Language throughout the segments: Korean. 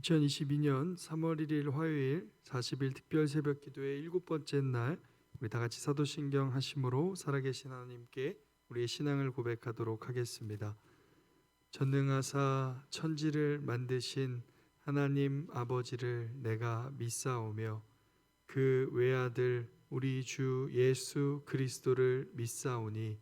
2022년 3월 1일 화요일 40일 특별 새벽 기도의 7번째 날, 우리 다 같이 사도신경 하심으로 살아계신 하나님께 우리의 신앙을 고백하도록 하겠습니다. 전능하사 천지를 만드신 하나님 아버지를 내가 믿사오며 그 외아들 우리 주 예수 그리스도를 믿사오니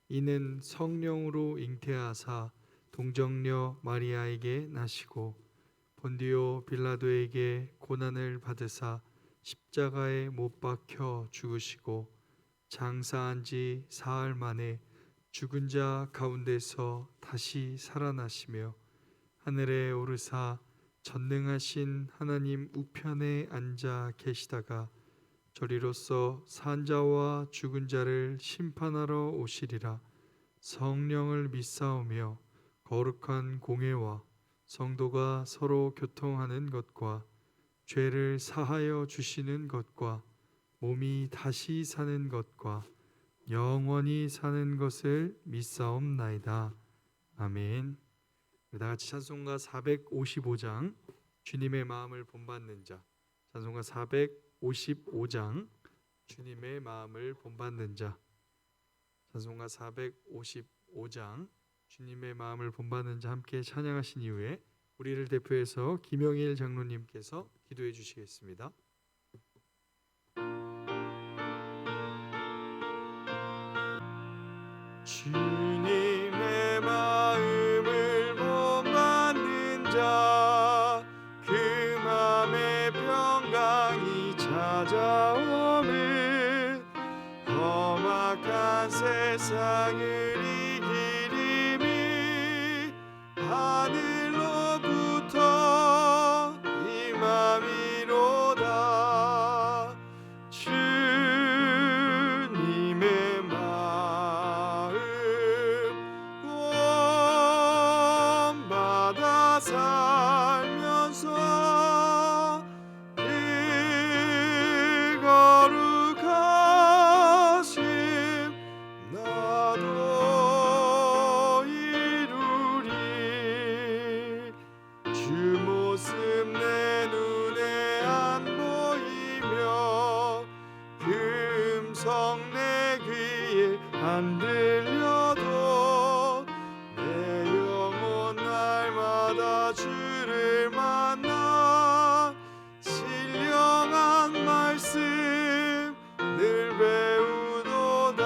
이는 성령으로 잉태하사 동정녀 마리아에게 나시고 본디오 빌라도에게 고난을 받으사 십자가에 못 박혀 죽으시고 장사한 지 사흘 만에 죽은 자 가운데서 다시 살아나시며 하늘에 오르사 전능하신 하나님 우편에 앉아 계시다가 저리로서 산 자와 죽은 자를 심판하러 오시리라. 성령을 믿사오며 거룩한 공회와 성도가 서로 교통하는 것과 죄를 사하여 주시는 것과 몸이 다시 사는 것과 영원히 사는 것을 믿사옵나이다. 아멘. 다 같이 찬송가 455장 주님의 마음을 본받는 자, 찬송가 455장 주님의 마음을 본받는 자, 찬송가 455장 주님의 마음을 본받는 자 함께 찬양하신 이후에 우리를 대표해서 김영일 장로님께서 기도해 주시겠습니다. 주님의 마음을 본받는 자, 그 맘에 평강이 찾아오는 험악한 세상을 이기림이 하늘로부터 임함이로다. 주님의 마음 본받아 살면서 그 거룩하심 나도 이루리. 주 모습 내 눈에 안 보이며 그 음성 내 귀에 안 들려도 내 영혼 날마다 주를 만나 신령한 말씀 늘 배우도다.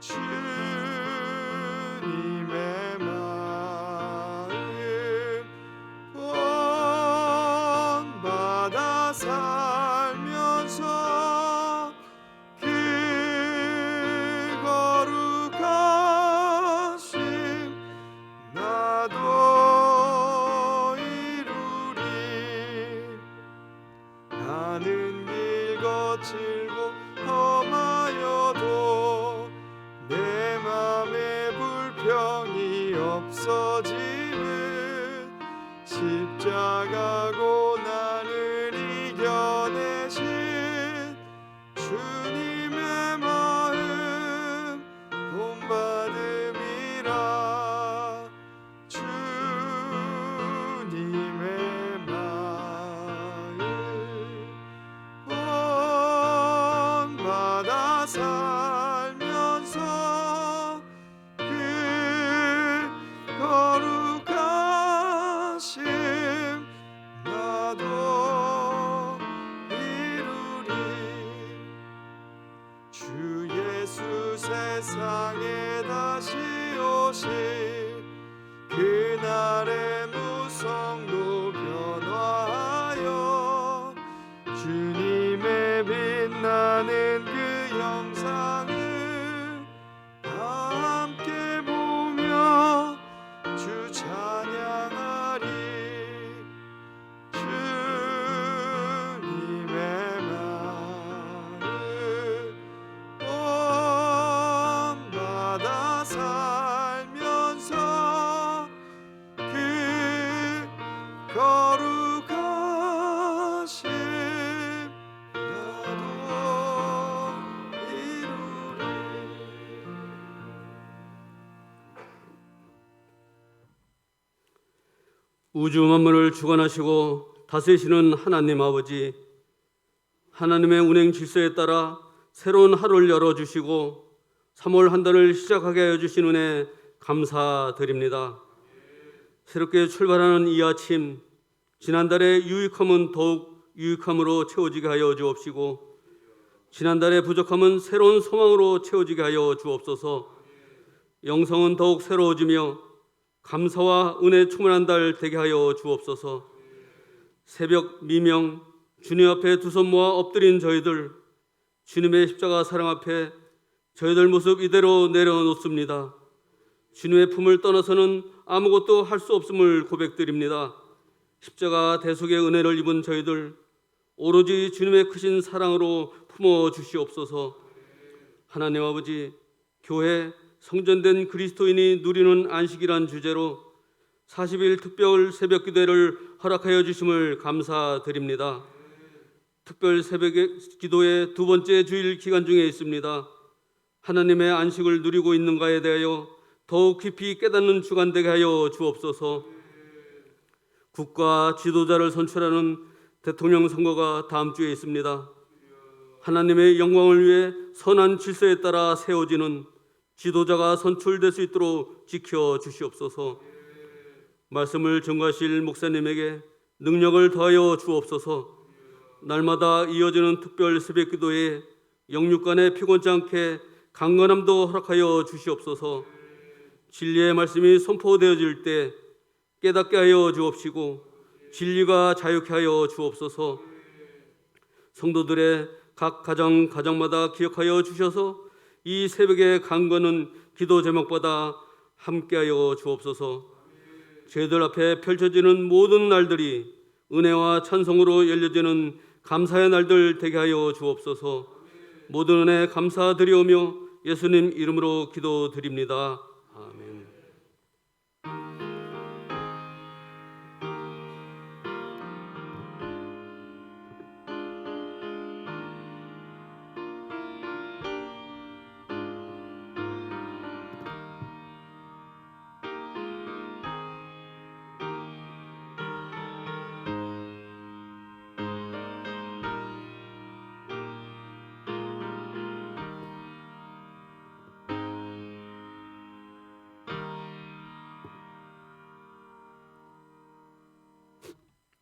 주님의 마음 본받아 살면서 그 거룩하심 나도 이루리. 나는 길 거칠고 험하여도 내 맘에 불평이 없어지는 십자가 고난을 이겨내신 주님의 마음 본받음이라. 주님의 마음 본받아 살면서 그 거룩하심 나도 이루리. 주 예수 세상에 다시 오실 그날의 무성도 변화하여 주님의 빛나는 그 영상을 다 함께 보며 주 찬양하리. 주님의 마음 본받아 우주 만물을 주관하시고 다스리시는 하나님 아버지, 하나님의 운행 질서에 따라 새로운 하루를 열어주시고 3월 한 달을 시작하게 하여 주신 은혜 감사드립니다. 새롭게 출발하는 이 아침, 지난달의 유익함은 더욱 유익함으로 채워지게 하여 주옵시고 지난달의 부족함은 새로운 소망으로 채워지게 하여 주옵소서. 영성은 더욱 새로워지며 감사와 은혜 충만한 달 되게 하여 주옵소서. 새벽 미명 주님 앞에 두 손 모아 엎드린 저희들, 주님의 십자가 사랑 앞에 저희들 모습 이대로 내려놓습니다. 주님의 품을 떠나서는 아무것도 할 수 없음을 고백드립니다. 십자가 대속의 은혜를 입은 저희들, 오로지 주님의 크신 사랑으로 품어 주시옵소서. 하나님 아버지, 교회 성전된 그리스도인이 누리는 안식이란 주제로 40일 특별 새벽 기도회를 허락하여 주심을 감사드립니다. 특별 새벽 기도회 두 번째 주일 기간 중에 있습니다. 하나님의 안식을 누리고 있는가에 대하여 더욱 깊이 깨닫는 주간 되게 하여 주옵소서. 국가 지도자를 선출하는 대통령 선거가 다음 주에 있습니다. 하나님의 영광을 위해 선한 질서에 따라 세워지는 지도자가 선출될 수 있도록 지켜 주시옵소서. 말씀을 전가하실 목사님에게 능력을 더하여 주옵소서. 날마다 이어지는 특별 새벽 기도에 영육간에 피곤치 않게 강건함도 허락하여 주시옵소서. 진리의 말씀이 선포되어질 때 깨닫게 하여 주옵시고 진리가 자유케 하여 주옵소서. 성도들의 각 가정마다 기억하여 주셔서 이 새벽의 강건은 기도 제목보다 함께하여 주옵소서. 저희들 앞에 펼쳐지는 모든 날들이 은혜와 찬송으로 열려지는 감사의 날들 되게 하여 주옵소서. 모든 은혜 감사드리오며 예수님 이름으로 기도드립니다. 아멘.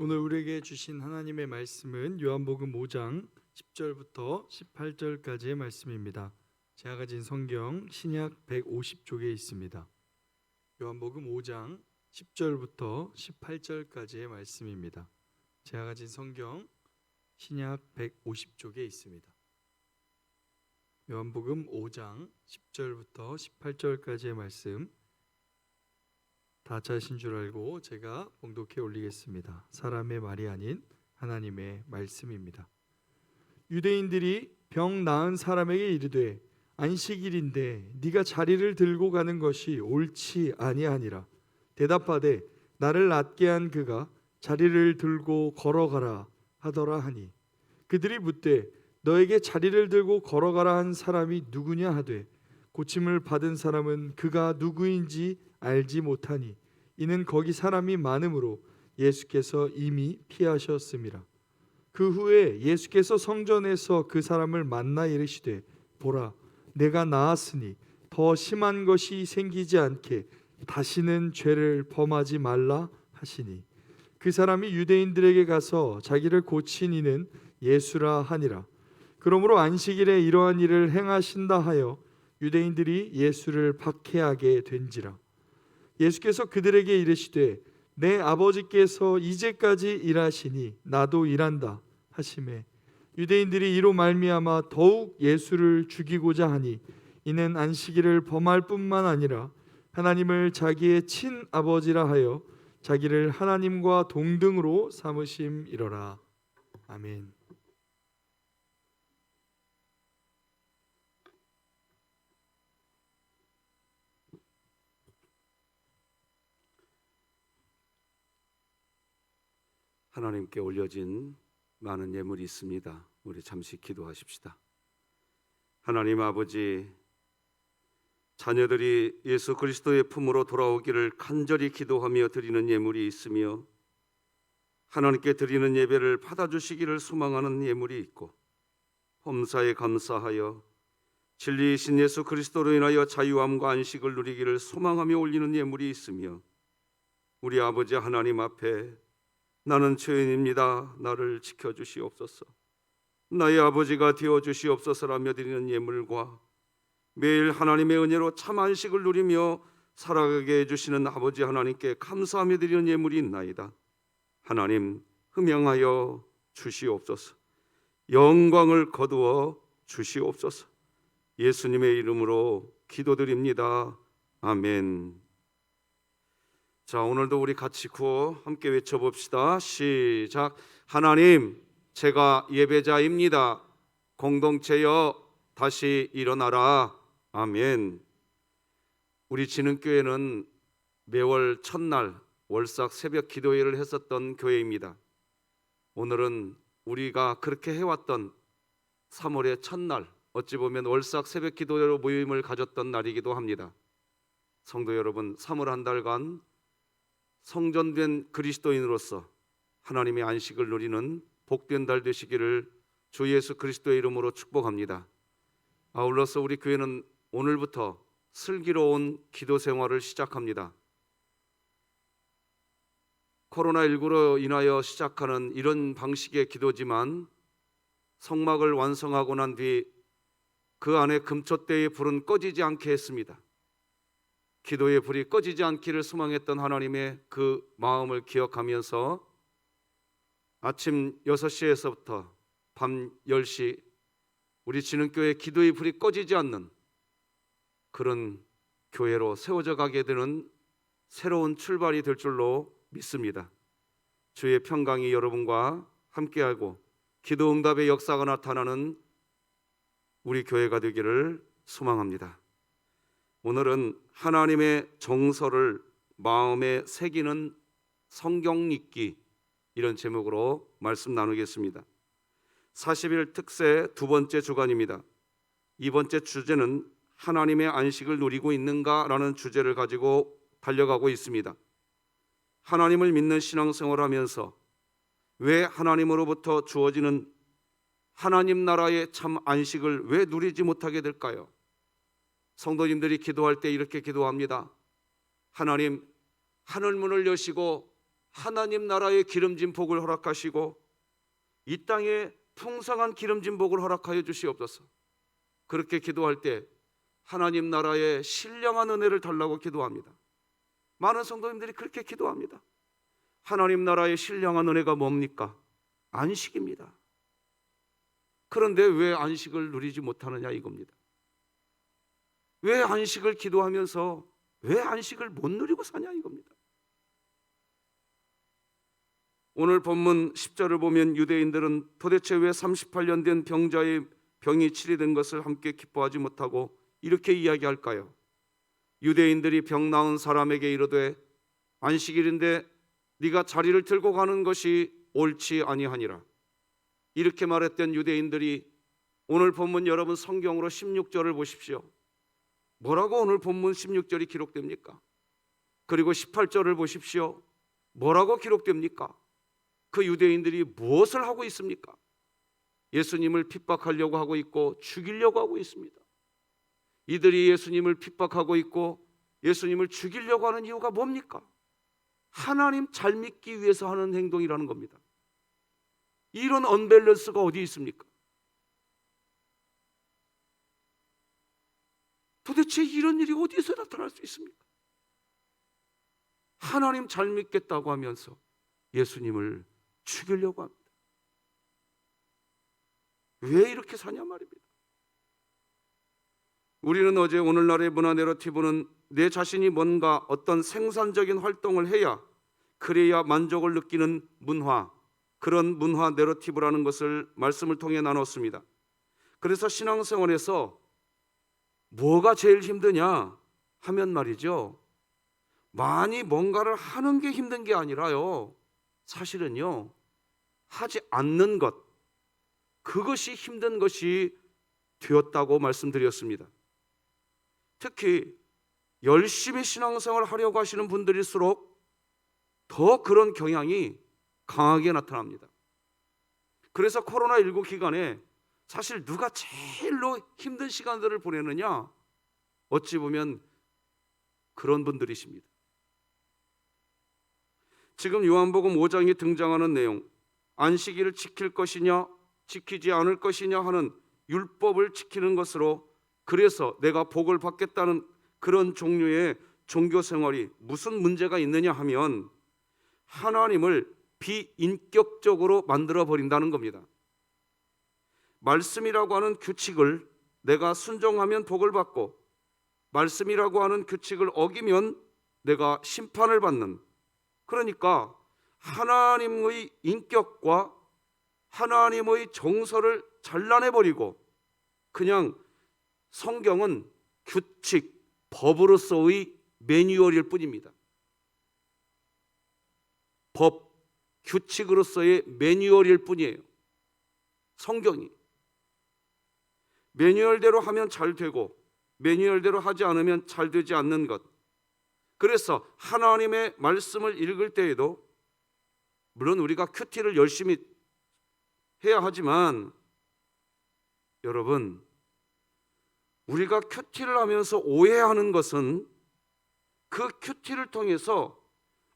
오늘 우리에게 주신 하나님의 말씀은 요한복음 5장 10절부터 18절까지의 말씀입니다. 제가 가진 성경 신약 150쪽에 있습니다. 요한복음 5장 10절부터 18절까지의 말씀입니다. 제가 가진 성경 신약 150쪽에 있습니다. 요한복음 5장 10절부터 18절까지의 말씀 다 짜신 줄 알고 제가 봉독해 올리겠습니다. 사람의 말이 아닌 하나님의 말씀입니다. 유대인들이 병 나은 사람에게 이르되 안식일인데 네가 자리를 들고 가는 것이 옳지 아니하니라. 대답하되 나를 낫게 한 그가 자리를 들고 걸어가라 하더라 하니 그들이 묻되 너에게 자리를 들고 걸어가라 한 사람이 누구냐 하되 고침을 받은 사람은 그가 누구인지 알지 못하니 이는 거기 사람이 많음으로 예수께서 이미 피하셨음이라. 그 후에 예수께서 성전에서 그 사람을 만나 이르시되 보라 내가 나았으니 더 심한 것이 생기지 않게 다시는 죄를 범하지 말라 하시니 그 사람이 유대인들에게 가서 자기를 고친 이는 예수라 하니라. 그러므로 안식일에 이러한 일을 행하신다 하여 유대인들이 예수를 박해하게 된지라. 예수께서 그들에게 이르시되 내 아버지께서 이제까지 일하시니 나도 일한다 하시매 유대인들이 이로 말미암아 더욱 예수를 죽이고자 하니 이는 안식일을 범할 뿐만 아니라 하나님을 자기의 친아버지라 하여 자기를 하나님과 동등으로 삼으심이로라. 아멘. 하나님께 올려진 많은 예물이 있습니다. 우리 잠시 기도하십시다. 하나님 아버지, 자녀들이 예수 그리스도의 품으로 돌아오기를 간절히 기도하며 드리는 예물이 있으며 하나님께 드리는 예배를 받아주시기를 소망하는 예물이 있고 범사에 감사하여 진리이신 예수 그리스도로 인하여 자유함과 안식을 누리기를 소망하며 올리는 예물이 있으며 우리 아버지 하나님 앞에 나는 죄인입니다. 나를 지켜주시옵소서. 나의 아버지가 되어주시옵소서라며 드리는 예물과 매일 하나님의 은혜로 참 안식을 누리며 살아가게 해주시는 아버지 하나님께 감사하며 드리는 예물이 있나이다. 하나님 흠양하여 주시옵소서. 영광을 거두어 주시옵소서. 예수님의 이름으로 기도드립니다. 아멘. 자, 오늘도 우리 같이 구호 함께 외쳐봅시다. 시작. 하나님, 제가 예배자입니다. 공동체여 다시 일어나라. 아멘. 우리 진흥교회는 매월 첫날 월삭 새벽 기도회를 했었던 교회입니다. 오늘은 우리가 그렇게 해왔던 3월의 첫날, 어찌 보면 월삭 새벽 기도회로 모임을 가졌던 날이기도 합니다. 성도 여러분, 3월 한 달간 성전된 그리스도인으로서 하나님의 안식을 누리는 복된 달 되시기를 주 예수 그리스도의 이름으로 축복합니다. 아울러서 우리 교회는 오늘부터 슬기로운 기도 생활을 시작합니다. 코로나19로 인하여 시작하는 이런 방식의 기도지만 성막을 완성하고 난 뒤 그 안에 금촛대의 불은 꺼지지 않게 했습니다. 기도의 불이 꺼지지 않기를 소망했던 하나님의 그 마음을 기억하면서 아침 6시에서부터 밤 10시 우리 진흥교회 기도의 불이 꺼지지 않는 그런 교회로 세워져 가게 되는 새로운 출발이 될 줄로 믿습니다. 주의 평강이 여러분과 함께하고 기도 응답의 역사가 나타나는 우리 교회가 되기를 소망합니다. 오늘은 하나님의 정서를 마음에 새기는 성경 읽기, 이런 제목으로 말씀 나누겠습니다. 40일 특세 두 번째 주간입니다. 이번 주 주제는 하나님의 안식을 누리고 있는가라는 주제를 가지고 달려가고 있습니다. 하나님을 믿는 신앙생활을 하면서 왜 하나님으로부터 주어지는 하나님 나라의 참 안식을 왜 누리지 못하게 될까요? 성도님들이 기도할 때 이렇게 기도합니다. 하나님, 하늘문을 여시고 하나님 나라의 기름진 복을 허락하시고 이 땅에 풍성한 기름진 복을 허락하여 주시옵소서. 그렇게 기도할 때 하나님 나라의 신령한 은혜를 달라고 기도합니다. 많은 성도님들이 그렇게 기도합니다. 하나님 나라의 신령한 은혜가 뭡니까? 안식입니다. 그런데 왜 안식을 누리지 못하느냐 이겁니다. 왜 안식을 기도하면서 왜 안식을 못 누리고 사냐 이겁니다. 오늘 본문 10절을 보면 유대인들은 도대체 왜 38년 된 병자의 병이 치료된 것을 함께 기뻐하지 못하고 이렇게 이야기할까요? 유대인들이 병 나은 사람에게 이르되 안식일인데 네가 자리를 들고 가는 것이 옳지 아니하니라. 이렇게 말했던 유대인들이 오늘 본문 여러분 성경으로 16절을 보십시오. 뭐라고 오늘 본문 16절이 기록됩니까? 그리고 18절을 보십시오. 뭐라고 기록됩니까? 그 유대인들이 무엇을 하고 있습니까? 예수님을 핍박하려고 하고 있고 죽이려고 하고 있습니다. 이들이 예수님을 핍박하고 있고 예수님을 죽이려고 하는 이유가 뭡니까? 하나님 잘 믿기 위해서 하는 행동이라는 겁니다. 이런 언밸런스가 어디 있습니까? 도대체 이런 일이 어디서 나타날 수 있습니까? 하나님 잘 믿겠다고 하면서 예수님을 죽이려고 합니다. 왜 이렇게 사냐 말입니다. 우리는 어제 오늘날의 문화 내러티브는 내 자신이 뭔가 어떤 생산적인 활동을 해야 그래야 만족을 느끼는 문화, 그런 문화 내러티브라는 것을 말씀을 통해 나눴습니다. 그래서 신앙생활에서 뭐가 제일 힘드냐 하면 말이죠, 많이 뭔가를 하는 게 힘든 게 아니라요, 사실은요 하지 않는 것, 그것이 힘든 것이 되었다고 말씀드렸습니다. 특히 열심히 신앙생활을 하려고 하시는 분들일수록 더 그런 경향이 강하게 나타납니다. 그래서 코로나19 기간에 사실 누가 제일로 힘든 시간들을 보내느냐? 어찌 보면 그런 분들이십니다. 지금 요한복음 5장에 등장하는 내용, 안식일을 지킬 것이냐 지키지 않을 것이냐 하는 율법을 지키는 것으로, 그래서 내가 복을 받겠다는 그런 종류의 종교 생활이 무슨 문제가 있느냐 하면 하나님을 비인격적으로 만들어 버린다는 겁니다. 말씀이라고 하는 규칙을 내가 순종하면 복을 받고, 말씀이라고 하는 규칙을 어기면 내가 심판을 받는, 그러니까 하나님의 인격과 하나님의 정서를 잘라내버리고 그냥 성경은 규칙, 법으로서의 매뉴얼일 뿐입니다. 법, 규칙으로서의 매뉴얼일 뿐이에요. 성경이 매뉴얼대로 하면 잘 되고 매뉴얼대로 하지 않으면 잘 되지 않는 것. 그래서 하나님의 말씀을 읽을 때에도 물론 우리가 큐티를 열심히 해야 하지만, 여러분, 우리가 큐티를 하면서 오해하는 것은 그 큐티를 통해서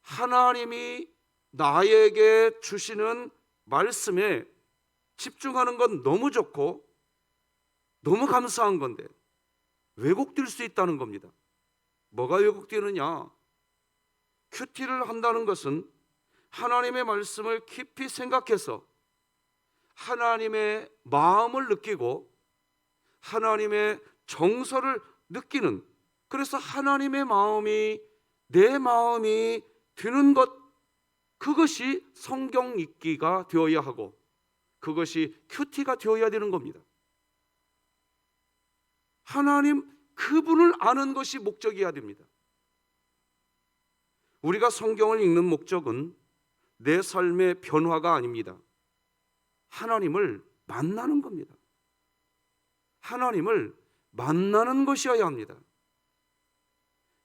하나님이 나에게 주시는 말씀에 집중하는 건 너무 좋고 너무 감사한 건데 왜곡될 수 있다는 겁니다. 뭐가 왜곡되느냐? 큐티를 한다는 것은 하나님의 말씀을 깊이 생각해서 하나님의 마음을 느끼고 하나님의 정서를 느끼는, 그래서 하나님의 마음이 내 마음이 되는 것, 그것이 성경 읽기가 되어야 하고 그것이 큐티가 되어야 되는 겁니다. 하나님 그분을 아는 것이 목적이어야 됩니다. 우리가 성경을 읽는 목적은 내 삶의 변화가 아닙니다. 하나님을 만나는 겁니다. 하나님을 만나는 것이어야 합니다.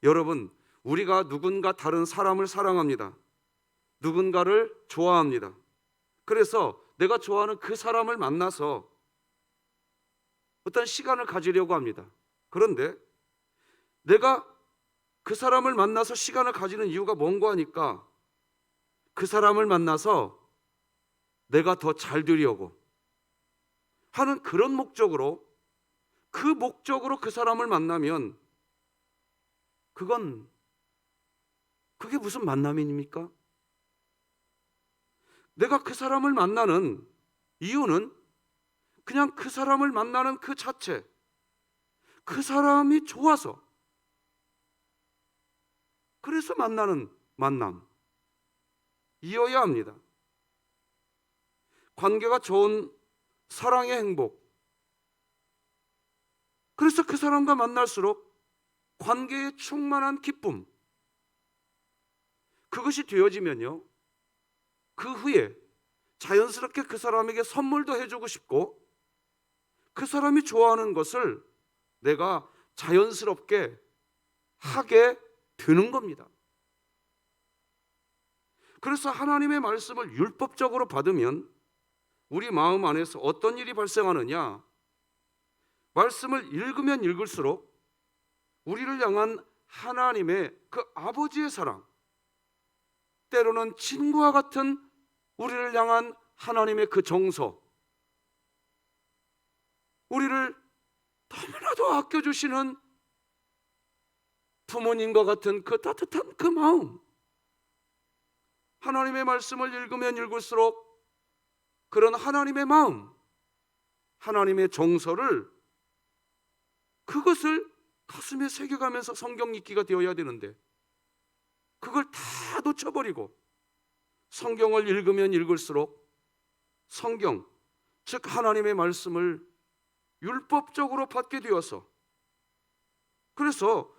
여러분, 우리가 누군가 다른 사람을 사랑합니다. 누군가를 좋아합니다. 그래서 내가 좋아하는 그 사람을 만나서 어떤 시간을 가지려고 합니다. 그런데 내가 그 사람을 만나서 시간을 가지는 이유가 뭔가 하니까 그 사람을 만나서 내가 더 잘 되려고 하는 그런 목적으로, 그 목적으로 그 사람을 만나면 그게 무슨 만남입니까? 내가 그 사람을 만나는 이유는 그냥 그 사람을 만나는 그 자체, 그 사람이 좋아서, 그래서 만나는 만남이어야 합니다. 관계가 좋은 사랑의 행복, 그래서 그 사람과 만날수록 관계에 충만한 기쁨, 그것이 되어지면요, 그 후에 자연스럽게 그 사람에게 선물도 해주고 싶고 그 사람이 좋아하는 것을 내가 자연스럽게 하게 되는 겁니다. 그래서 하나님의 말씀을 율법적으로 받으면 우리 마음 안에서 어떤 일이 발생하느냐? 말씀을 읽으면 읽을수록 우리를 향한 하나님의 그 아버지의 사랑, 때로는 친구와 같은 우리를 향한 하나님의 그 정서, 우리를 너무나도 아껴주시는 부모님과 같은 그 따뜻한 그 마음, 하나님의 말씀을 읽으면 읽을수록 그런 하나님의 마음, 하나님의 정서를, 그것을 가슴에 새겨가면서 성경 읽기가 되어야 되는데 그걸 다 놓쳐버리고 성경을 읽으면 읽을수록 성경, 즉 하나님의 말씀을 율법적으로 받게 되어서, 그래서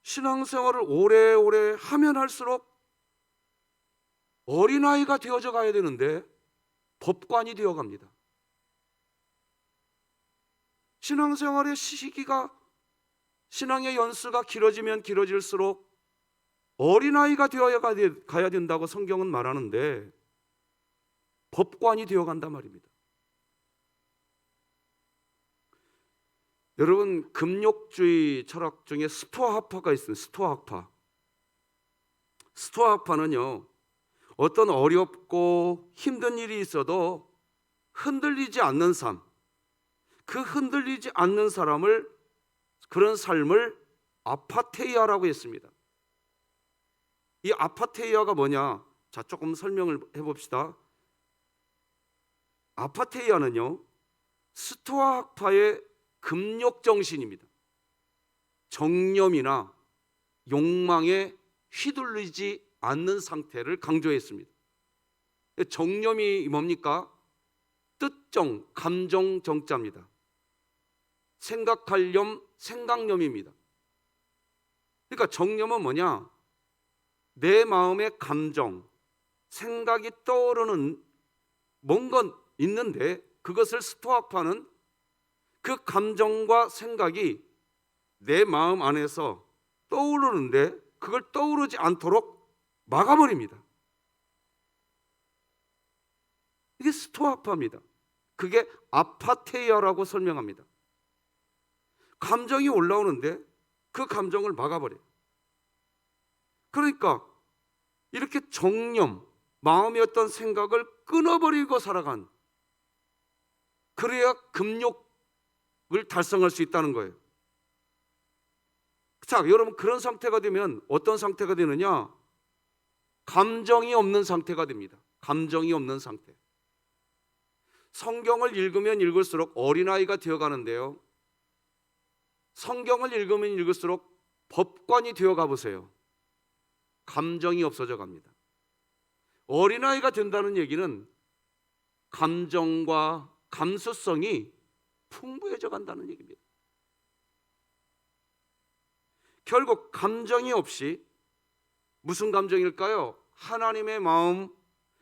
신앙생활을 오래오래 하면 할수록 어린아이가 되어져 가야 되는데 법관이 되어갑니다. 신앙생활의 시기가 신앙의 연수가 길어지면 길어질수록 어린아이가 되어야 가야 된다고 성경은 말하는데 법관이 되어간단 말입니다. 여러분, 금욕주의 철학 중에 스토아학파가 있어요. 스토아학파. 스토아학파는요, 어떤 어렵고 힘든 일이 있어도 흔들리지 않는 삶, 그 흔들리지 않는 사람을, 그런 삶을 아파테이아라고 했습니다. 이 아파테이아가 뭐냐? 자, 조금 설명을 해봅시다. 아파테이아는요, 스토아학파의 금욕 정신입니다. 정념이나 욕망에 휘둘리지 않는 상태를 강조했습니다. 정념이 뭡니까? 뜻정, 감정 정자입니다. 생각할 염, 생각념입니다. 그러니까 정념은 뭐냐? 내 마음의 감정, 생각이 떠오르는 뭔가 있는데 그것을 스토아파는 그 감정과 생각이 내 마음 안에서 떠오르는데 그걸 떠오르지 않도록 막아버립니다. 이게 스토아파입니다. 그게 아파테이아라고 설명합니다. 감정이 올라오는데 그 감정을 막아버려요. 그러니까 이렇게 정념, 마음의 어떤 생각을 끊어버리고 살아간, 그래야 금욕을 달성할 수 있다는 거예요. 자, 여러분, 그런 상태가 되면 어떤 상태가 되느냐? 감정이 없는 상태가 됩니다. 감정이 없는 상태. 성경을 읽으면 읽을수록 어린아이가 되어가는데요, 성경을 읽으면 읽을수록 법관이 되어가 보세요. 감정이 없어져 갑니다. 어린아이가 된다는 얘기는 감정과 감수성이 풍부해져 간다는 얘기입니다. 결국 감정이 없이, 무슨 감정일까요? 하나님의 마음,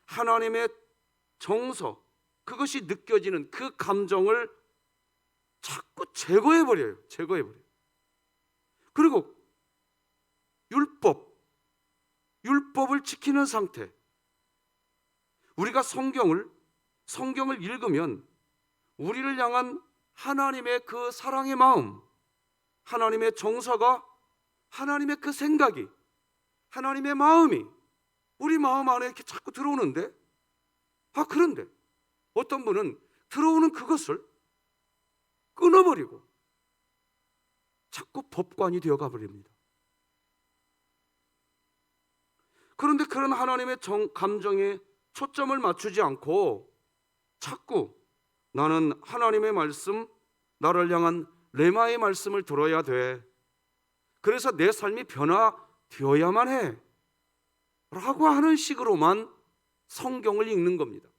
하나님의 정서, 그것이 느껴지는 그 감정을 자꾸 제거해버려요. 그리고 율법을 지키는 상태. 우리가 성경을 읽으면 우리를 향한 하나님의 그 사랑의 마음, 하나님의 정서가, 하나님의 그 생각이, 하나님의 마음이 우리 마음 안에 이렇게 자꾸 들어오는데, 그런데 어떤 분은 들어오는 그것을 끊어버리고 자꾸 법관이 되어가 버립니다. 그런데 그런 하나님의 감정에 초점을 맞추지 않고 자꾸 나는 하나님의 말씀, 나를 향한 레마의 말씀을 들어야 돼, 그래서 내 삶이 변화되어야만 해 라고 하는 식으로만 성경을 읽는 겁니다.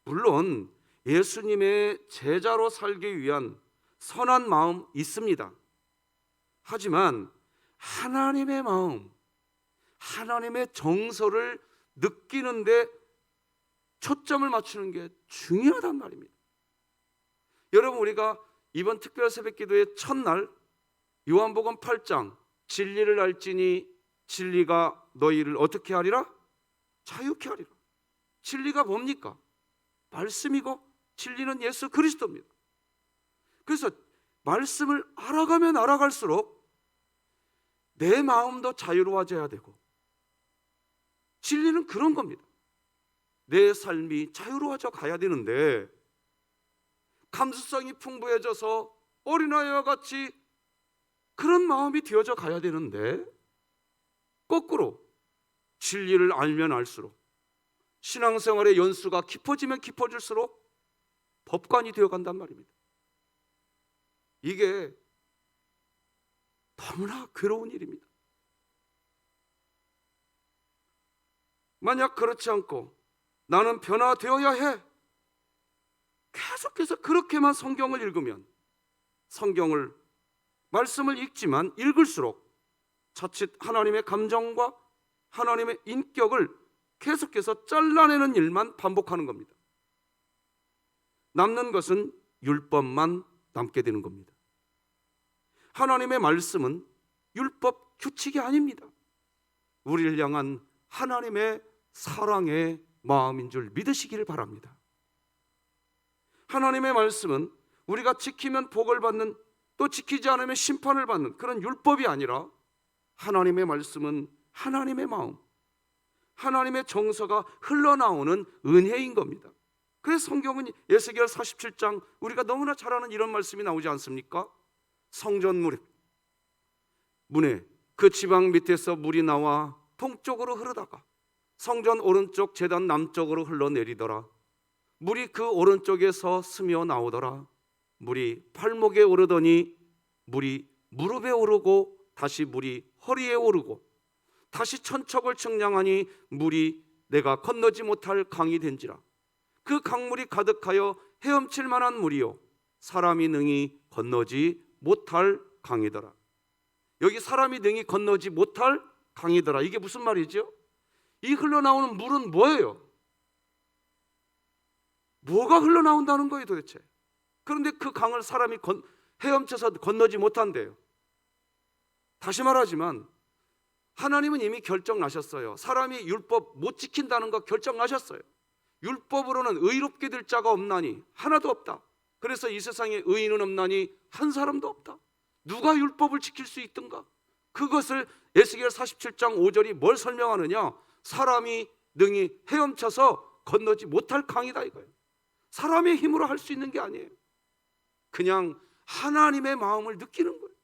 물론 예수님의 제자로 살기 위한 선한 마음 있습니다. 하지만 하나님의 마음, 하나님의 정서를 느끼는데 초점을 맞추는 게 중요하단 말입니다. 여러분, 우리가 이번 특별 새벽기도의 첫날 요한복음 8장, 진리를 알지니 진리가 너희를 어떻게 하리라? 자유케 하리라. 진리가 뭡니까? 말씀이고 진리는 예수 그리스도입니다. 그래서 말씀을 알아가면 알아갈수록 내 마음도 자유로워져야 되고, 진리는 그런 겁니다. 내 삶이 자유로워져 가야 되는데 감수성이 풍부해져서 어린아이와 같이 그런 마음이 되어져 가야 되는데, 거꾸로 진리를 알면 알수록, 신앙생활의 연수가 깊어지면 깊어질수록 법관이 되어간단 말입니다. 이게 너무나 괴로운 일입니다. 만약 그렇지 않고 나는 변화되어야 해, 계속해서 그렇게만 성경을 읽으면, 말씀을 읽지만 읽을수록 자칫 하나님의 감정과 하나님의 인격을 계속해서 잘라내는 일만 반복하는 겁니다. 남는 것은 율법만 남게 되는 겁니다. 하나님의 말씀은 율법 규칙이 아닙니다. 우리를 향한 하나님의 사랑의 마음인 줄 믿으시기를 바랍니다. 하나님의 말씀은 우리가 지키면 복을 받는, 또 지키지 않으면 심판을 받는 그런 율법이 아니라, 하나님의 말씀은 하나님의 마음, 하나님의 정서가 흘러나오는 은혜인 겁니다. 그래서 성경은 에스겔 47장 우리가 너무나 잘 아는 이런 말씀이 나오지 않습니까? 성전 문에 그 지방 밑에서 물이 나와 동쪽으로 흐르다가 성전 오른쪽 제단 남쪽으로 흘러내리더라. 물이 그 오른쪽에서 스며 나오더라. 물이 팔목에 오르더니 물이 무릎에 오르고 다시 물이 허리에 오르고 다시 천척을 측량하니 물이 내가 건너지 못할 강이 된지라. 그 강물이 가득하여 헤엄칠 만한 물이요 사람이 능히 건너지 못할 강이더라. 여기 사람이 능히 건너지 못할 강이더라. 이게 무슨 말이죠? 이 흘러나오는 물은 뭐예요? 뭐가 흘러나온다는 거예요 도대체? 그런데 그 강을 사람이 헤엄쳐서 건너지 못한대요. 다시 말하지만 하나님은 이미 결정나셨어요. 사람이 율법 못 지킨다는 거 결정나셨어요. 율법으로는 의롭게 될 자가 없나니 하나도 없다. 그래서 이 세상에 의인은 없나니 한 사람도 없다. 누가 율법을 지킬 수 있던가? 그것을 에스겔 47장 5절이 뭘 설명하느냐? 사람이 능히 헤엄쳐서 건너지 못할 강이다 이거예요. 사람의 힘으로 할 수 있는 게 아니에요. 그냥 하나님의 마음을 느끼는 거예요.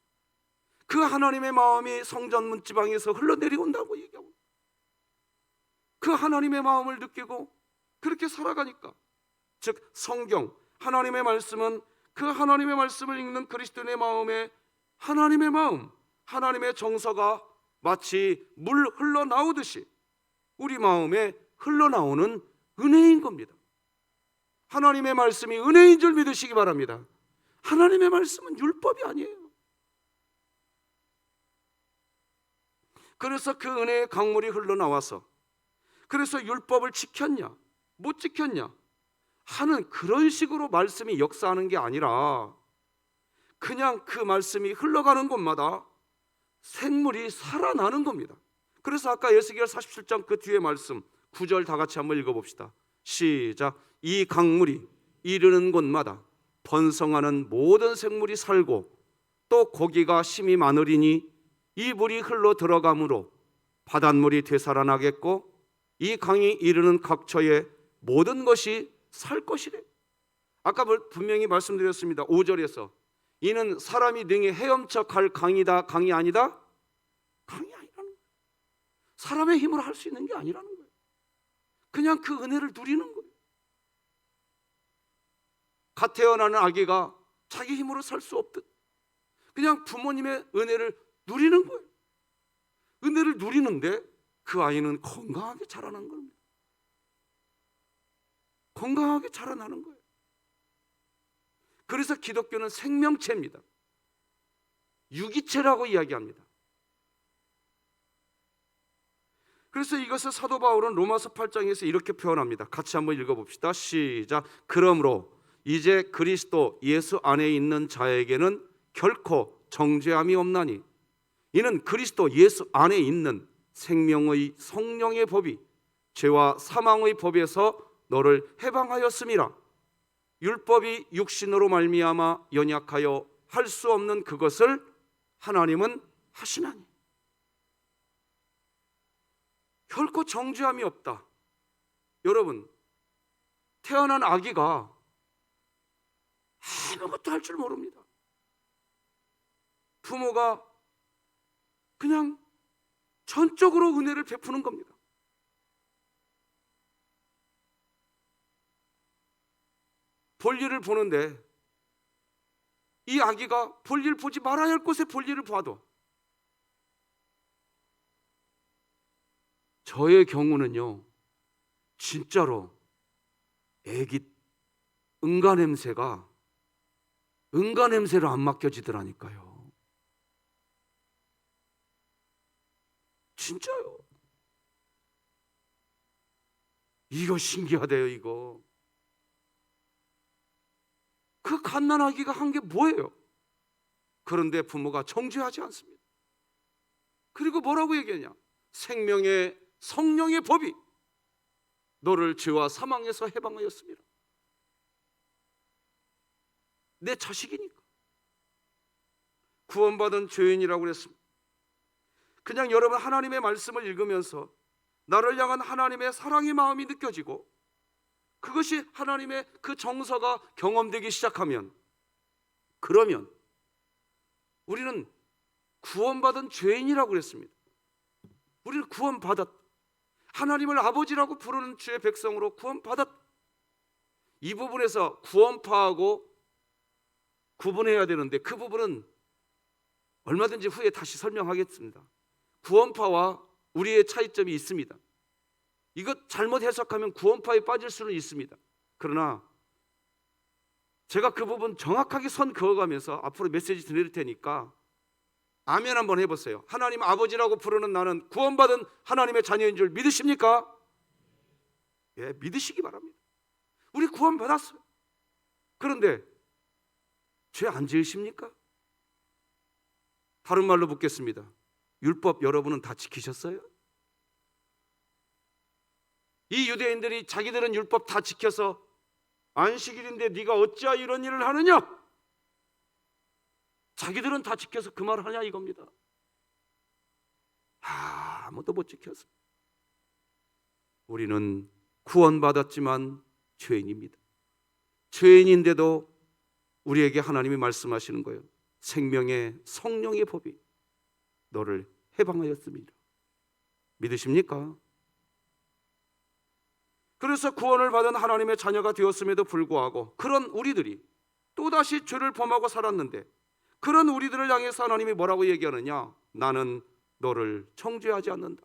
그 하나님의 마음이 성전 문지방에서 흘러내리고 온다고 얘기하고, 그 하나님의 마음을 느끼고 그렇게 살아가니까, 즉 성경 하나님의 말씀은 그 하나님의 말씀을 읽는 그리스도인의 마음에 하나님의 마음, 하나님의 정서가 마치 물 흘러나오듯이 우리 마음에 흘러나오는 은혜인 겁니다. 하나님의 말씀이 은혜인 줄 믿으시기 바랍니다. 하나님의 말씀은 율법이 아니에요. 그래서 그 은혜의 강물이 흘러나와서, 그래서 율법을 지켰냐 못 지켰냐 하는 그런 식으로 말씀이 역사하는 게 아니라, 그냥 그 말씀이 흘러가는 곳마다 생물이 살아나는 겁니다. 그래서 아까 에스겔 47장 그 뒤에 말씀 9절 다 같이 한번 읽어봅시다. 시작. 이 강물이 이르는 곳마다 번성하는 모든 생물이 살고 또 고기가 심이 많으리니 이 물이 흘러 들어가므로 바닷물이 되살아나겠고 이 강이 이르는 각처에 모든 것이 살 것이래. 아까 분명히 말씀드렸습니다. 5절에서 이는 사람이 능히 헤엄쳐 갈 강이다, 강이 아니다? 강이 아니라는 거예요. 사람의 힘으로 할 수 있는 게 아니라는 거예요. 그냥 그 은혜를 누리는 거예요. 갓 태어나는 아기가 자기 힘으로 살 수 없듯 그냥 부모님의 은혜를 누리는 거예요. 은혜를 누리는데 그 아이는 건강하게 자라는 겁니다. 건강하게 자라나는 거예요. 그래서 기독교는 생명체입니다. 유기체라고 이야기합니다. 그래서 이것을 사도 바울은 로마서 8장에서 이렇게 표현합니다. 같이 한번 읽어봅시다. 시작. 그러므로 이제 그리스도 예수 안에 있는 자에게는 결코 정죄함이 없나니 이는 그리스도 예수 안에 있는 생명의 성령의 법이 죄와 사망의 법에서 너를 해방하였음이라. 율법이 육신으로 말미암아 연약하여 할 수 없는 그것을 하나님은 하시나니. 결코 정죄함이 없다. 여러분, 태어난 아기가 아무것도 할 줄 모릅니다. 부모가 그냥 전적으로 은혜를 베푸는 겁니다. 볼일을 보는데 이 아기가 볼일 보지 말아야 할 곳에 볼일을 봐도, 저의 경우는요 진짜로 애기 응가 냄새가 응가 냄새로 안 맡겨지더라니까요. 진짜요. 이거 신기하대요. 이거 그 갓난아기가 한 게 뭐예요? 그런데 부모가 정죄하지 않습니다. 그리고 뭐라고 얘기하냐? 생명의 성령의 법이 너를 죄와 사망에서 해방하였습니다. 내 자식이니까. 구원받은 죄인이라고 그랬습니다. 그냥 여러분 하나님의 말씀을 읽으면서 나를 향한 하나님의 사랑의 마음이 느껴지고 그것이 하나님의 그 정서가 경험되기 시작하면, 그러면 우리는 구원받은 죄인이라고 그랬습니다. 우리는 구원받았다. 하나님을 아버지라고 부르는 주의 백성으로 구원받았다. 이 부분에서 구원파하고 구분해야 되는데 그 부분은 얼마든지 후에 다시 설명하겠습니다. 구원파와 우리의 차이점이 있습니다. 이것 잘못 해석하면 구원파에 빠질 수는 있습니다. 그러나 제가 그 부분 정확하게 선 그어가면서 앞으로 메시지 드릴 테니까 아멘 한번 해보세요. 하나님 아버지라고 부르는 나는 구원받은 하나님의 자녀인 줄 믿으십니까? 예, 믿으시기 바랍니다. 우리 구원받았어요. 그런데 죄 안 지으십니까? 다른 말로 묻겠습니다. 율법 여러분은 다 지키셨어요? 이 유대인들이 자기들은 율법 다 지켜서 안식일인데 네가 어찌하여 이런 일을 하느냐? 자기들은 다 지켜서 그 말을 하냐 이겁니다. 아무도 못 지켰어. 우리는 구원받았지만 죄인입니다. 죄인인데도 우리에게 하나님이 말씀하시는 거예요. 생명의 성령의 법이 너를 해방하였습니다. 믿으십니까? 그래서 구원을 받은 하나님의 자녀가 되었음에도 불구하고 그런 우리들이 또다시 죄를 범하고 살았는데 그런 우리들을 향해서 하나님이 뭐라고 얘기하느냐? 나는 너를 정죄하지 않는다.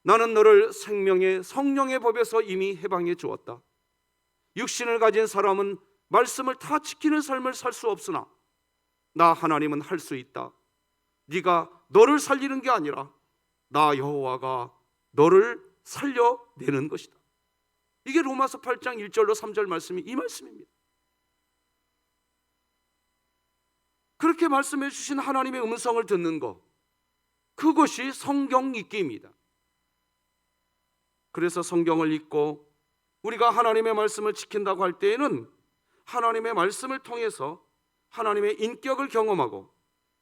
나는 너를 생명의 성령의 법에서 이미 해방해 주었다. 육신을 가진 사람은 말씀을 다 지키는 삶을 살 수 없으나 나 하나님은 할 수 있다. 네가 너를 살리는 게 아니라 나 여호와가 너를 살려내는 것이다. 이게 로마서 8장 1절로 3절 말씀이 이 말씀입니다. 그렇게 말씀해 주신 하나님의 음성을 듣는 것, 그것이 성경 읽기입니다. 그래서 성경을 읽고 우리가 하나님의 말씀을 지킨다고 할 때에는 하나님의 말씀을 통해서 하나님의 인격을 경험하고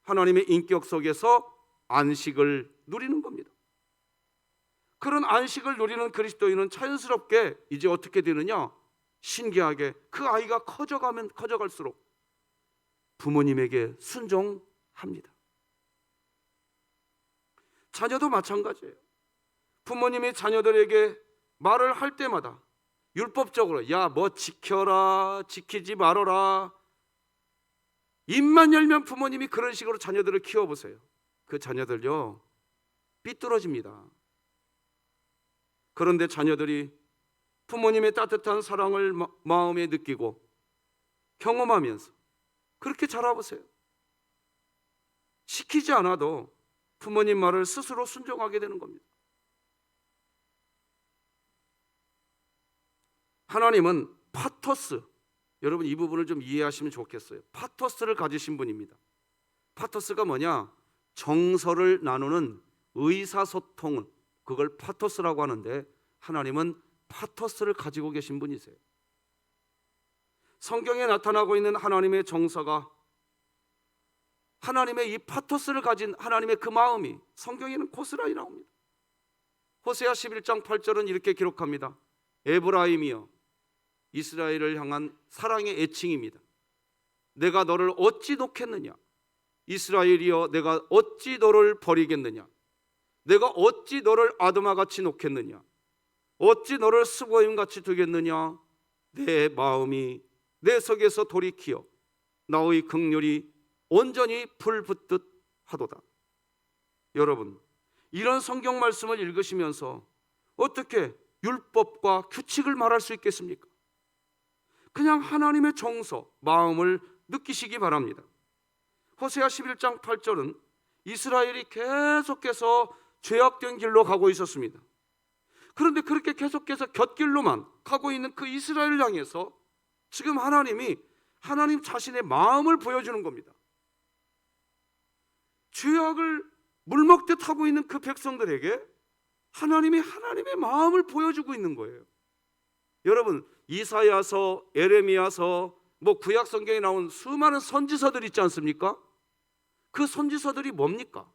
하나님의 인격 속에서 안식을 누리는 겁니다. 그런 안식을 누리는 그리스도인은 자연스럽게 이제 어떻게 되느냐? 신기하게 그 아이가 커져가면 커져갈수록 부모님에게 순종합니다. 자녀도 마찬가지예요. 부모님이 자녀들에게 말을 할 때마다 율법적으로 야, 뭐 지켜라, 지키지 말아라. 입만 열면 부모님이 그런 식으로 자녀들을 키워보세요. 그 자녀들요, 삐뚤어집니다. 그런데 자녀들이 부모님의 따뜻한 사랑을 마음에 느끼고 경험하면서 그렇게 자라보세요. 시키지 않아도 부모님 말을 스스로 순종하게 되는 겁니다. 하나님은 파토스, 여러분 이 부분을 좀 이해하시면 좋겠어요. 파토스를 가지신 분입니다. 파토스가 뭐냐? 정서를 나누는 의사소통은 그걸 파토스라고 하는데 하나님은 파토스를 가지고 계신 분이세요. 성경에 나타나고 있는 하나님의 정서가 하나님의 이 파토스를 가진 하나님의 그 마음이 성경에는 고스란히 나옵니다. 호세아 11장 8절은 이렇게 기록합니다. 에브라임이여, 이스라엘을 향한 사랑의 애칭입니다. 내가 너를 어찌 놓겠느냐? 이스라엘이여, 내가 어찌 너를 버리겠느냐? 내가 어찌 너를 아드마같이 놓겠느냐? 어찌 너를 스고임같이 두겠느냐? 내 마음이 내 속에서 돌이키어 나의 긍휼이 온전히 불붙듯 하도다. 여러분, 이런 성경 말씀을 읽으시면서 어떻게 율법과 규칙을 말할 수 있겠습니까? 그냥 하나님의 정서, 마음을 느끼시기 바랍니다. 호세아 11장 8절은 이스라엘이 계속해서 죄악된 길로 가고 있었습니다. 그런데 그렇게 계속해서 곁길로만 가고 있는 그 이스라엘을 향해서 지금 하나님이 하나님 자신의 마음을 보여주는 겁니다. 죄악을 물먹듯 하고 있는 그 백성들에게 하나님이 하나님의 마음을 보여주고 있는 거예요. 여러분, 이사야서, 에레미야서, 구약 성경에 나온 수많은 선지서들 있지 않습니까? 그 선지서들이 뭡니까?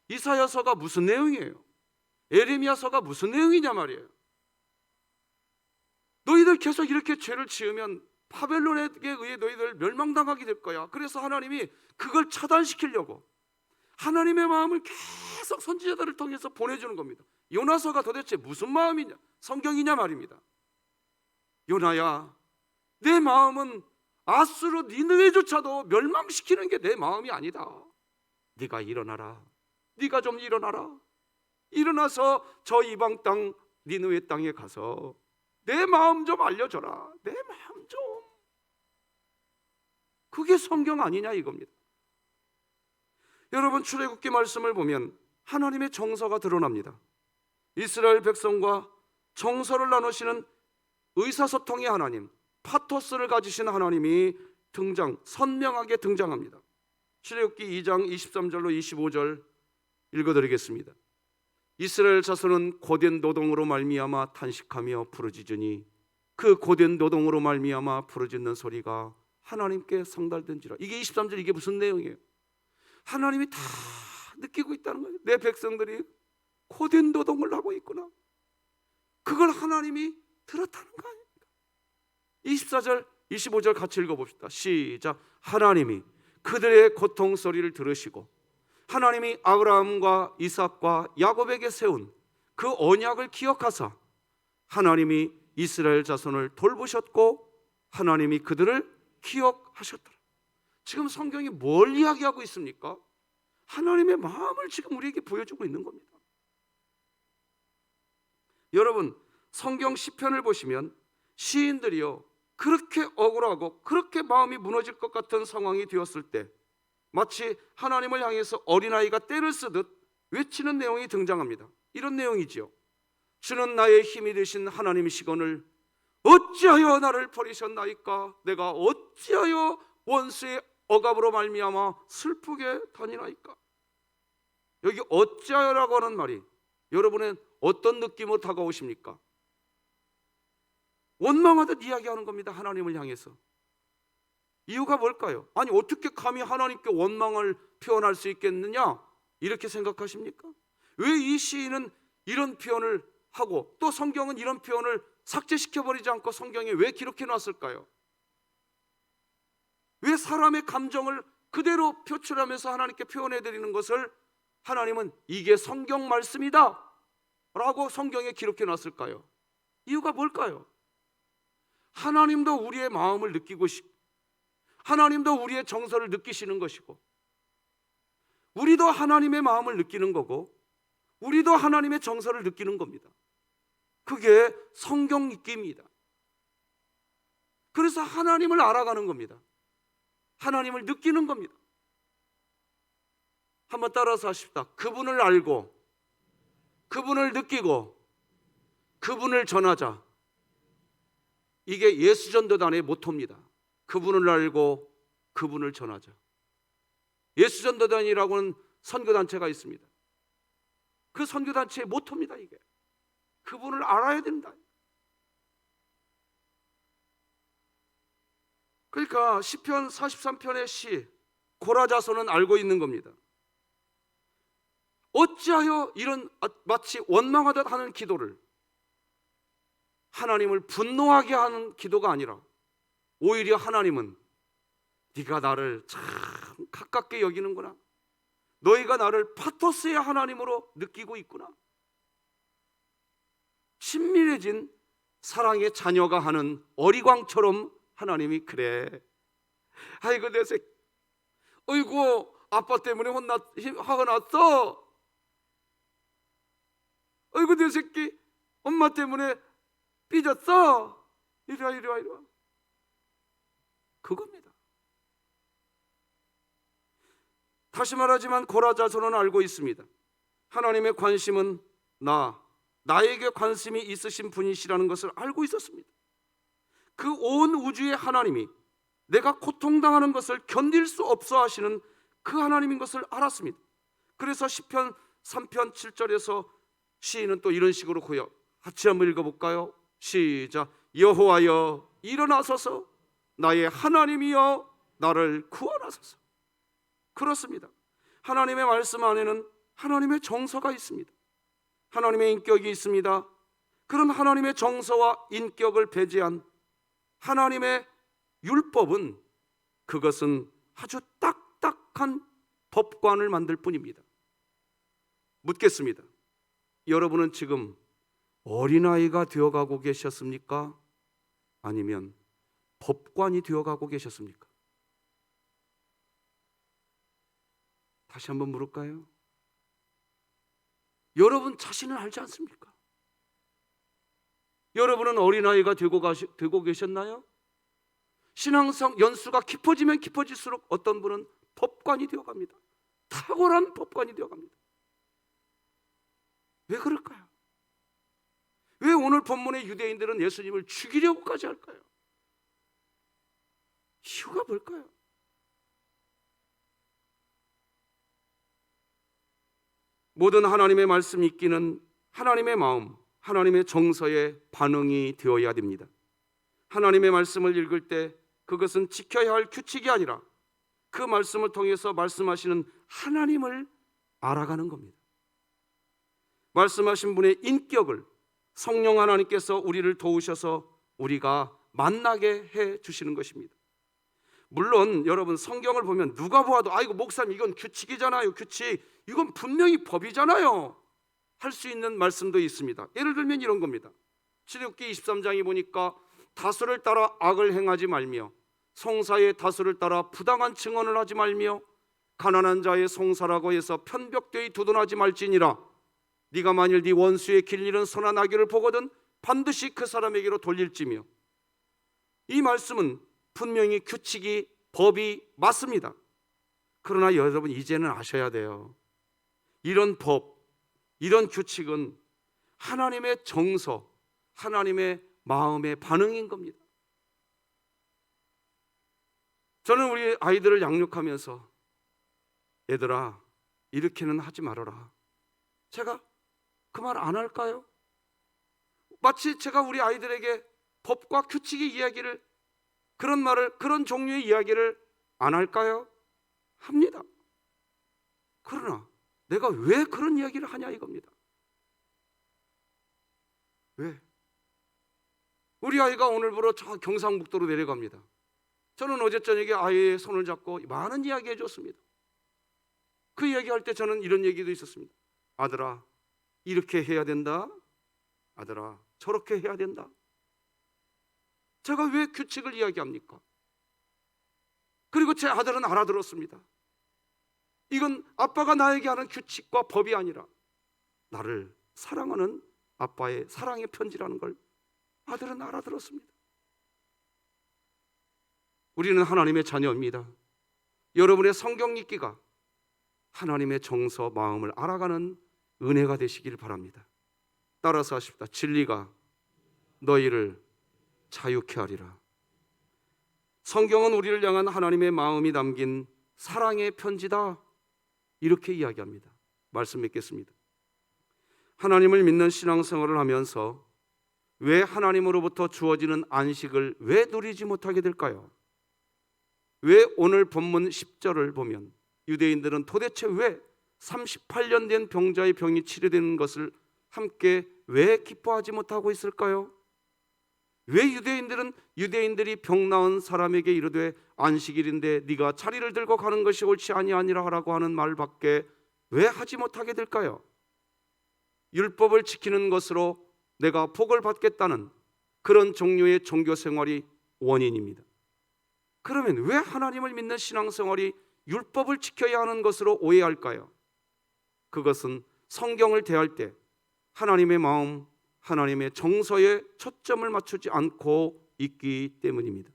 이사야서가 무슨 내용이에요? 에레미야서가 무슨 내용이냐 말이에요. 너희들 계속 이렇게 죄를 지으면 바벨론에게 의해 너희들 멸망당하게 될 거야. 그래서 하나님이 그걸 차단시키려고 하나님의 마음을 계속 선지자들을 통해서 보내주는 겁니다. 요나서가 도대체 무슨 마음이냐? 성경이냐 말입니다. 요나야, 내 마음은 아수르 니느웨조차도 멸망시키는 게 내 마음이 아니다. 네가 일어나라. 네가 좀 일어나라. 일어나서 저 이방 땅 니느웨 땅에 가서 내 마음 좀 알려줘라. 내 마음 좀. 그게 성경 아니냐 이겁니다. 여러분, 출애굽기 말씀을 보면 하나님의 정서가 드러납니다. 이스라엘 백성과 정서를 나누시는 의사소통의 하나님, 파토스를 가지신 하나님이 선명하게 등장합니다. 출애굽기 2장 23절로 25절 읽어드리겠습니다. 이스라엘 자손은 고된 노동으로 말미암아 탄식하며 부르짖으니 그 고된 노동으로 말미암아 부르짖는 소리가 하나님께 상달된지라. 이게 23절, 이게 무슨 내용이에요? 하나님이 다 느끼고 있다는 거예요. 내 백성들이 고된 노동을 하고 있구나. 그걸 하나님이 들었다는 거 아닙니까? 24절, 25절 같이 읽어봅시다. 시작. 하나님이 그들의 고통 소리를 들으시고 하나님이 아브라함과 이삭과 야곱에게 세운 그 언약을 기억하사 하나님이 이스라엘 자손을 돌보셨고 하나님이 그들을 기억하셨더라. 지금 성경이 뭘 이야기하고 있습니까? 하나님의 마음을 지금 우리에게 보여주고 있는 겁니다. 여러분, 성경 시편을 보시면 시인들이요, 그렇게 억울하고 그렇게 마음이 무너질 것 같은 상황이 되었을 때 마치 하나님을 향해서 어린아이가 떼를 쓰듯 외치는 내용이 등장합니다. 이런 내용이지요. 주는 나의 힘이 되신 하나님이시거늘 어찌하여 나를 버리셨나이까? 내가 어찌하여 원수의 억압으로 말미암아 슬프게 다니나이까? 여기 어찌하여라고 하는 말이 여러분은 어떤 느낌으로 다가오십니까? 원망하듯 이야기하는 겁니다. 하나님을 향해서. 이유가 뭘까요? 아니, 어떻게 감히 하나님께 원망을 표현할 수 있겠느냐? 이렇게 생각하십니까? 왜 이 시인은 이런 표현을 하고 또 성경은 이런 표현을 삭제시켜버리지 않고 성경에 왜 기록해 놨을까요? 왜 사람의 감정을 그대로 표출하면서 하나님께 표현해드리는 것을 하나님은 이게 성경 말씀이다 라고 성경에 기록해 놨을까요? 이유가 뭘까요? 하나님도 우리의 마음을 느끼고 하나님도 우리의 정서를 느끼시는 것이고 우리도 하나님의 마음을 느끼는 거고 우리도 하나님의 정서를 느끼는 겁니다. 그게 성경 읽기입니다. 그래서 하나님을 알아가는 겁니다. 하나님을 느끼는 겁니다. 한번 따라서 하십시다. 그분을 알고 그분을 느끼고 그분을 전하자. 이게 예수전도단의 모토입니다. 그분을 알고 그분을 전하자. 예수전도단이라고는 선교단체가 있습니다. 그 선교단체의 모토입니다. 이게 그분을 알아야 된다. 그러니까 시편 43편의 시 고라 자손은 알고 있는 겁니다. 어찌하여 이런 마치 원망하듯 하는 기도를 하나님을 분노하게 하는 기도가 아니라 오히려 하나님은 네가 나를 참 가깝게 여기는구나. 너희가 나를 파토스의 하나님으로 느끼고 있구나. 친밀해진 사랑의 자녀가 하는 어리광처럼 하나님이 그래. 아이고 내 새끼. 어이구 아빠 때문에 화가 났어. 어이구 내 새끼. 엄마 때문에 삐졌어. 이리와 이리와 이리와. 그겁니다. 다시 말하지만 고라 자손은 알고 있습니다. 하나님의 관심은 나에게 관심이 있으신 분이시라는 것을 알고 있었습니다. 그 온 우주의 하나님이 내가 고통당하는 것을 견딜 수 없어 하시는 그 하나님인 것을 알았습니다. 그래서 시편 3편 7절에서 시인은 또 이런 식으로 고요. 같이 한번 읽어볼까요? 시작. 여호와여 일어나소서, 나의 하나님이여 나를 구원하소서. 그렇습니다. 하나님의 말씀 안에는 하나님의 정서가 있습니다. 하나님의 인격이 있습니다. 그런 하나님의 정서와 인격을 배제한 하나님의 율법은 그것은 아주 딱딱한 법관을 만들 뿐입니다. 묻겠습니다. 여러분은 지금 어린아이가 되어가고 계셨습니까? 아니면 법관이 되어가고 계셨습니까? 다시 한번 물을까요? 여러분 자신을 알지 않습니까? 여러분은 어린아이가 되고 계셨나요? 신앙성 연수가 깊어지면 깊어질수록 어떤 분은 법관이 되어갑니다. 탁월한 법관이 되어갑니다. 왜 그럴까요? 왜 오늘 본문의 유대인들은 예수님을 죽이려고까지 할까요? 이유가 뭘까요? 모든 하나님의 말씀 읽기는 하나님의 마음, 하나님의 정서에 반응이 되어야 됩니다. 하나님의 말씀을 읽을 때 그것은 지켜야 할 규칙이 아니라 그 말씀을 통해서 말씀하시는 하나님을 알아가는 겁니다. 말씀하신 분의 인격을 성령 하나님께서 우리를 도우셔서 우리가 만나게 해 주시는 것입니다. 물론 여러분 성경을 보면 누가 보아도 아이고 목사님 이건 규칙이잖아요. 규칙. 이건 분명히 법이잖아요. 할 수 있는 말씀도 있습니다. 예를 들면 이런 겁니다. 출애굽기 23장에 보니까 다수를 따라 악을 행하지 말며 송사의 다수를 따라 부당한 증언을 하지 말며 가난한 자의 송사라고 해서 편벽되이 두둔하지 말지니라. 네가 만일 네 원수의 길 잃은 소나 나귀를 보거든 반드시 그 사람에게로 돌릴지며. 이 말씀은 분명히 규칙이 법이 맞습니다. 그러나 여러분 이제는 아셔야 돼요. 이런 법, 이런 규칙은 하나님의 정서, 하나님의 마음의 반응인 겁니다. 저는 우리 아이들을 양육하면서 얘들아 이렇게는 하지 말아라. 제가 그 말 안 할까요? 마치 제가 우리 아이들에게 법과 규칙의 이야기를 그런 말을 그런 종류의 이야기를 안 할까요? 합니다. 그러나 내가 왜 그런 이야기를 하냐 이겁니다. 왜? 우리 아이가 오늘부로 저 경상북도로 내려갑니다. 저는 어제 저녁에 아이의 손을 잡고 많은 이야기 해줬습니다. 그 이야기할 때 저는 이런 얘기도 있었습니다. 아들아 이렇게 해야 된다. 아들아 저렇게 해야 된다. 제가 왜 규칙을 이야기합니까? 그리고 제 아들은 알아들었습니다. 이건 아빠가 나에게 하는 규칙과 법이 아니라 나를 사랑하는 아빠의 사랑의 편지라는 걸 아들은 알아들었습니다. 우리는 하나님의 자녀입니다. 여러분의 성경 읽기가 하나님의 정서, 마음을 알아가는 은혜가 되시길 바랍니다. 따라서 하십시다. 진리가 너희를 자유케 하리라. 성경은 우리를 향한 하나님의 마음이 담긴 사랑의 편지다. 이렇게 이야기합니다. 말씀 맺겠습니다. 하나님을 믿는 신앙생활을 하면서 왜 하나님으로부터 주어지는 안식을 왜 누리지 못하게 될까요? 왜 오늘 본문 10절을 보면 유대인들은 도대체 왜 38년 된 병자의 병이 치료되는 것을 함께 왜 기뻐하지 못하고 있을까요? 왜 유대인들이 병 나은 사람에게 이르되 안식일인데 네가 자리를 들고 가는 것이 옳지 아니하니라 하라고 하는 말밖에 왜 하지 못하게 될까요? 율법을 지키는 것으로 내가 복을 받겠다는 그런 종류의 종교 생활이 원인입니다. 그러면 왜 하나님을 믿는 신앙생활이 율법을 지켜야 하는 것으로 오해할까요? 그것은 성경을 대할 때 하나님의 마음, 하나님의 정서에 초점을 맞추지 않고 있기 때문입니다.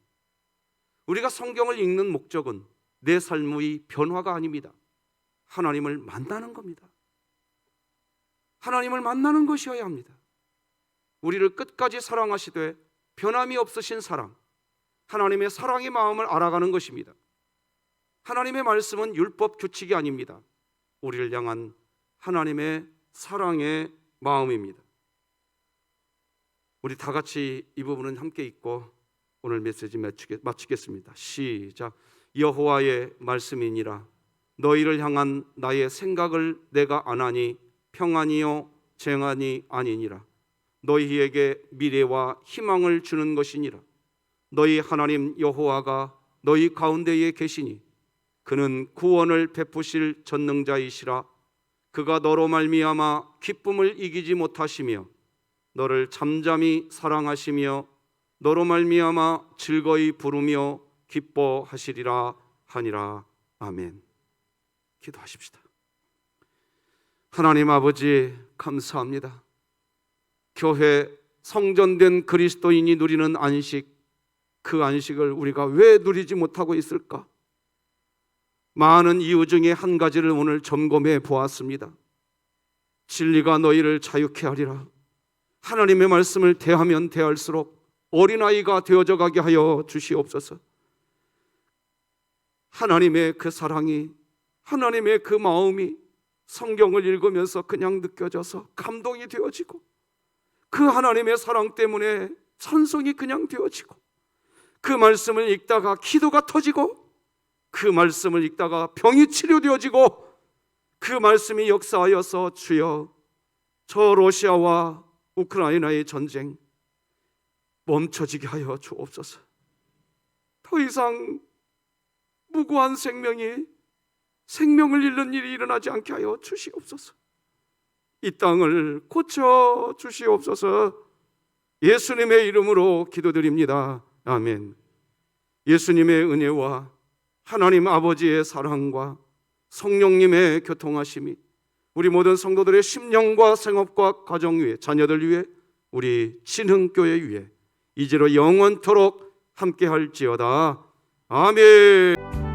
우리가 성경을 읽는 목적은 내 삶의 변화가 아닙니다. 하나님을 만나는 겁니다. 하나님을 만나는 것이어야 합니다. 우리를 끝까지 사랑하시되 변함이 없으신 사랑, 하나님의 사랑의 마음을 알아가는 것입니다. 하나님의 말씀은 율법 규칙이 아닙니다. 우리를 향한 하나님의 사랑의 마음입니다. 우리 다 같이 이 부분은 함께 읽고 오늘 메시지 마치겠습니다. 시작. 여호와의 말씀이니라. 너희를 향한 나의 생각을 내가 아나니 평안이요 쟁안이 아니니라. 너희에게 미래와 희망을 주는 것이니라. 너희 하나님 여호와가 너희 가운데에 계시니 그는 구원을 베푸실 전능자이시라. 그가 너로 말미암아 기쁨을 이기지 못하시며 너를 잠잠히 사랑하시며 너로 말미암아 즐거이 부르며 기뻐하시리라 하니라. 아멘. 기도하십시다. 하나님 아버지 감사합니다. 교회 성전된 그리스도인이 누리는 안식, 그 안식을 우리가 왜 누리지 못하고 있을까? 많은 이유 중에 한 가지를 오늘 점검해 보았습니다. 진리가 너희를 자유케 하리라. 하나님의 말씀을 대하면 대할수록 어린아이가 되어져 가게 하여 주시옵소서. 하나님의 그 사랑이, 하나님의 그 마음이 성경을 읽으면서 그냥 느껴져서 감동이 되어지고, 그 하나님의 사랑 때문에 찬송이 그냥 되어지고, 그 말씀을 읽다가 기도가 터지고, 그 말씀을 읽다가 병이 치료되어지고, 그 말씀이 역사하여서 주여 저 러시아와 우크라이나의 전쟁 멈춰지게 하여 주옵소서. 더 이상 무고한 생명을 잃는 일이 일어나지 않게 하여 주시옵소서. 이 땅을 고쳐 주시옵소서. 예수님의 이름으로 기도드립니다. 아멘. 예수님의 은혜와 하나님 아버지의 사랑과 성령님의 교통하심이 우리 모든 성도들의 심령과 생업과 가정 위에, 자녀들 위에, 우리 신흥교회 위에 이제로 영원토록 함께할지어다. 아멘.